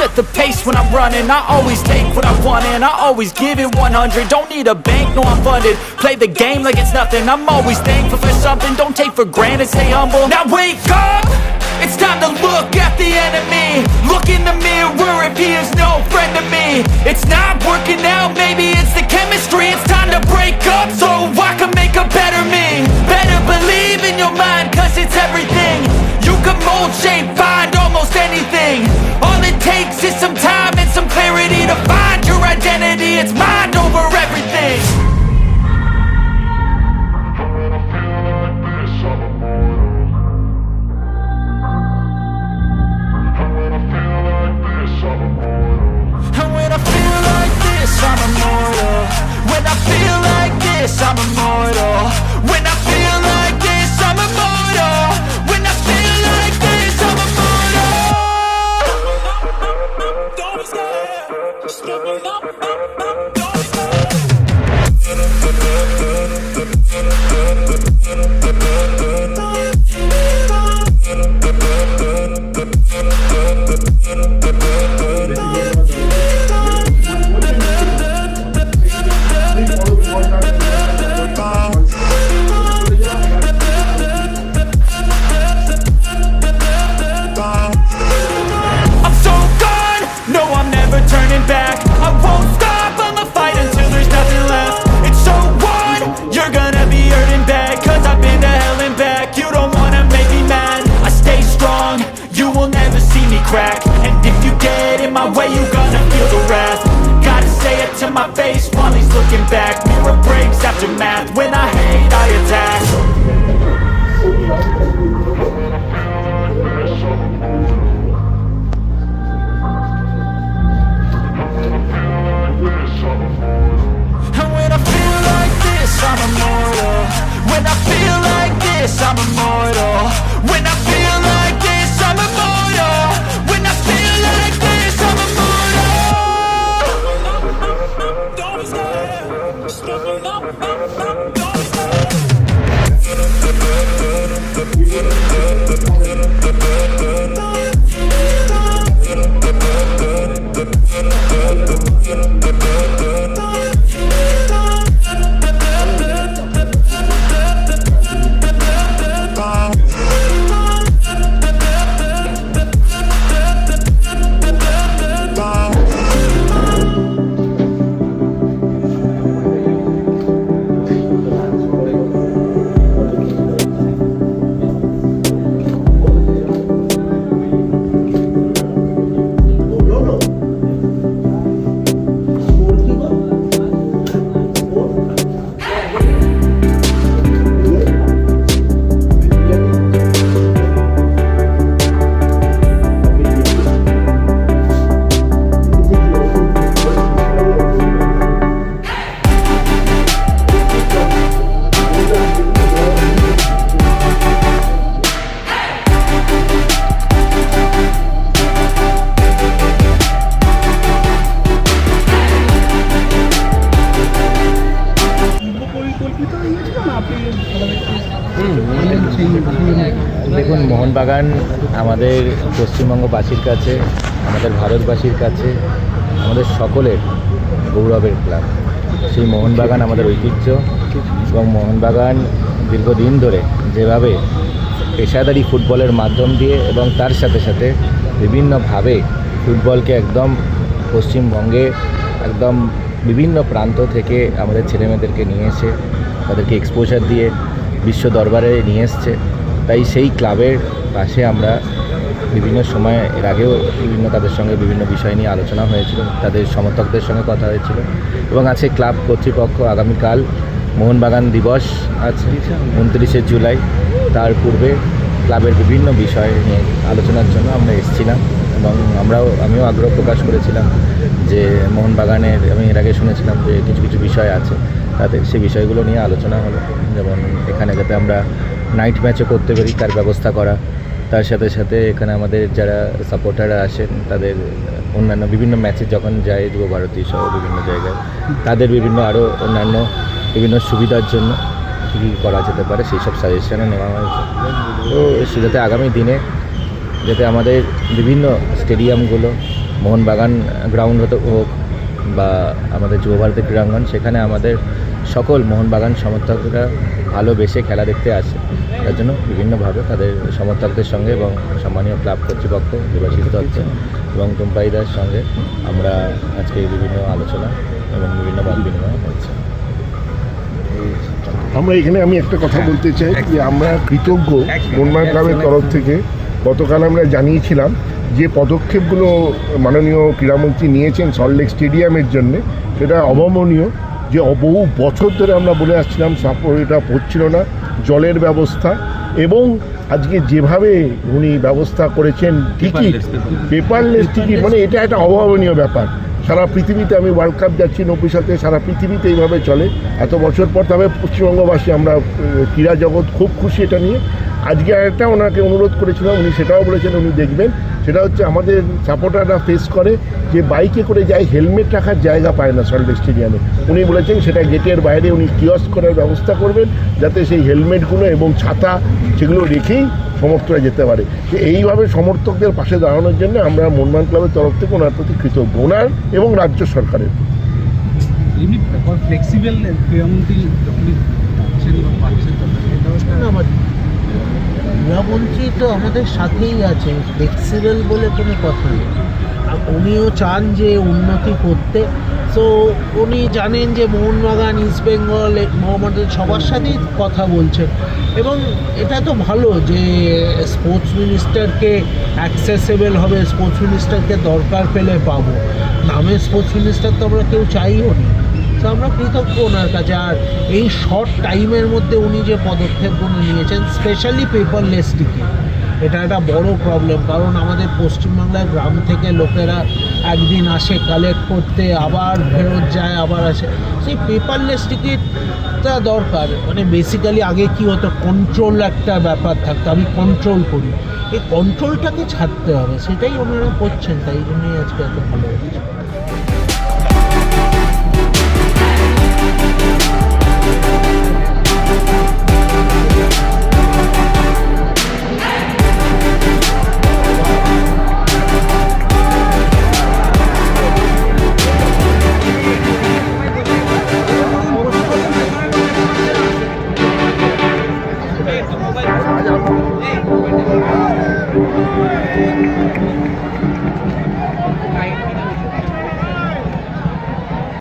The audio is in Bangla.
set the pace when I'm running. I always take what I want and I always give it 100. Don't need a bank, no I'm funded. Play the game like it's nothing. I'm always thankful for something. Don't take for granted, stay humble. Now wake up, it's time to look at the enemy. Look in the mirror if he is no friend to me. It's not working out, maybe it's the chemistry. It's time to break up so I can make a better me. Better believe in your mind, cause it's everything. You can mold, shape, find almost anything. All it takes is some time and some clarity to find your identity. It's mind over everything. And when I feel like this, I'm immortal. When I feel like this, I'm immortal. When I feel like this, I'm immortal. When I feel like this, I'm immortal. Don't be scared, just get me up, don't be scared. I'm so gone, no I'm never turning back. I won't stop, I'ma fight until there's nothing left. It's so on, you're gonna be hurting bad, cause I've been to hell and back. You don't wanna make me mad, I stay strong, you will never see me crack. And if you get in my way, you gonna feel the wrath. Gotta say it to my face while he's looking back. Mirror breaks after math, when I hate I attack. And when I feel like this, I'm immortal. When I feel like this, I'm immortal. When I feel like this, I'm immortal. When I feel like this, I'm immortal. Don't be scared, just get me up, don't be scared. দেখুন, মোহনবাগান আমাদের পশ্চিমবঙ্গবাসীর কাছে, আমাদের ভারতবাসীর কাছে, আমাদের সকলের গৌরবের ক্লাব। সেই মোহনবাগান আমাদের ঐতিহ্য এবং মোহনবাগান দীর্ঘদিন ধরে যেভাবে পেশাদারি ফুটবলের মাধ্যম দিয়ে এবং তার সাথে সাথে বিভিন্নভাবে ফুটবলকে একদম পশ্চিমবঙ্গে একদম বিভিন্ন প্রান্ত থেকে আমাদের ছেলেমেয়েদেরকে নিয়ে এসে তাদেরকে এক্সপোজার দিয়ে বিশ্ব দরবারে নিয়ে এসছে, তাই সেই ক্লাবের পাশে আমরা বিভিন্ন সময় এর আগেও তাদের সঙ্গে বিভিন্ন বিষয় নিয়ে আলোচনা হয়েছিল, তাদের সমর্থকদের সঙ্গে কথা হয়েছিল এবং আছে ক্লাব কর্তৃপক্ষ আগামীকাল মোহনবাগান দিবস আছে 29শে জুলাই, তার পূর্বে ক্লাবের বিভিন্ন বিষয় নিয়ে আলোচনার জন্য আমরা এসেছিলাম এবং আমিও আগ্রহ প্রকাশ করেছিলাম যে মোহনবাগানের, আমি এর আগে শুনেছিলাম যে কিছু কিছু বিষয় আছে, তাদের সেই বিষয়গুলো নিয়ে আলোচনা হলো, যেমন এখানে যাতে আমরা নাইট ম্যাচও করতে পারি তার ব্যবস্থা করা, তার সাথে সাথে এখানে আমাদের যারা সাপোর্টাররা আসেন তাদের অন্যান্য বিভিন্ন ম্যাচে যখন যায় যুবভারতী সহ বিভিন্ন জায়গায় তাদের বিভিন্ন আরও অন্যান্য বিভিন্ন সুবিধার জন্য কী কী করা যেতে পারে সেই সব সাজেশনও নেওয়া হয়েছে। তো যাতে আগামী দিনে যাতে আমাদের বিভিন্ন স্টেডিয়ামগুলো মোহনবাগান গ্রাউন্ড হোক বা আমাদের যুবভারতী ক্রীড়াঙ্গন, সেখানে আমাদের সকল মোহনবাগান সমর্থকরা ভালোবেসে খেলা দেখতে আসে। তার জন্য বিভিন্নভাবে তাদের সমর্থকদের সঙ্গে এবং সম্মানীয় ক্লাব কর্তৃপক্ষ দেবাশিস দত্ত এবং টুম্পাইদার সঙ্গে আমরা আজকে বিভিন্ন আলোচনা এবং বিভিন্ন মত বিনিময় হয়েছে। আমরা এখানে আমি একটা কথা বলতে চাই যে আমরা কৃতজ্ঞ মোহনবাগান ক্লাবের তরফ থেকে। গতকাল আমরা জানিয়েছিলাম যে পদক্ষেপগুলো মাননীয় ক্রীড়ামন্ত্রী নিয়েছেন সল্টলেক স্টেডিয়ামের জন্যে, সেটা অভাবনীয়। যে বহু বছর ধরে আমরা বলে আসছিলাম এটা পড়ছিল না, জলের ব্যবস্থা, এবং আজকে যেভাবে উনি ব্যবস্থা করেছেন টিকিট, পেপারলেস টিকিট, মানে এটা একটা অভাবনীয় ব্যাপার। সারা পৃথিবীতে, আমি ওয়ার্ল্ড কাপ যাচ্ছি 90 সালে, সারা পৃথিবীতে এইভাবে চলে এত বছর পর। তবে পশ্চিমবঙ্গবাসী, আমরা ক্রীড়া জগৎ খুব খুশি এটা নিয়ে। আজকে একটা ওনাকে অনুরোধ করেছিলাম, উনি সেটাও বলেছেন উনি দেখবেন। সেটা হচ্ছে আমাদের সাপোর্টাররা ফেস করে যে বাইকে করে যায়, হেলমেট রাখার জায়গা পায় না সল্টলেক স্টেডিয়ামে। উনি বলেছেন সেটা গেটের বাইরে উনি কিয়স্ক করার ব্যবস্থা করবেন, যাতে সেই হেলমেটগুলো এবং ছাতা সেগুলো রেখেই সমর্থকরা যেতে পারে। তো এইভাবে সমর্থকদের পাশে দাঁড়ানোর জন্য আমরা মোহনবাগান ক্লাবের তরফ থেকে ওনার প্রতি কৃতজ্ঞ, ওনার এবং রাজ্য সরকারের। ক্রীড়ামন্ত্রী তো আমাদের সাথেই আছে, ফ্লেক্সিবল বলে কোনো কথা নেই। আর উনিও চান যে উন্নতি করতে। তো উনি জানেন যে মোহনবাগান, ইস্টবেঙ্গল, মোহামেডান সবার সাথেই কথা বলছেন। এবং এটা তো ভালো যে স্পোর্টস মিনিস্টারকে অ্যাক্সেসেবল হবে, স্পোর্টস মিনিস্টারকে দরকার পেলে পাবো। নামে স্পোর্টস মিনিস্টার তো আমরা কেউ চাইও নি। তো আমরা কৃতজ্ঞ ওনার কাছে। আর এই শর্ট টাইমের মধ্যে উনি যে পদক্ষেপগুলো নিয়েছেন, স্পেশালি পেপারলেস টিকিট, এটা একটা বড় প্রবলেম। কারণ আমাদের পশ্চিমবাংলার গ্রাম থেকে লোকেরা একদিন আসে কালেক্ট করতে, আবার ফেরত যায়, আবার আসে। সেই পেপারলেস টিকিটটা দরকার। মানে বেসিক্যালি আগে কি হতো, কন্ট্রোল একটা ব্যাপার থাকতো, আমি কন্ট্রোল করি, এই কন্ট্রোলটাকে ছাড়তে হবে। সেটাই ওনারা করছেন, তাই জন্যই আজকে এত ভালো হচ্ছে।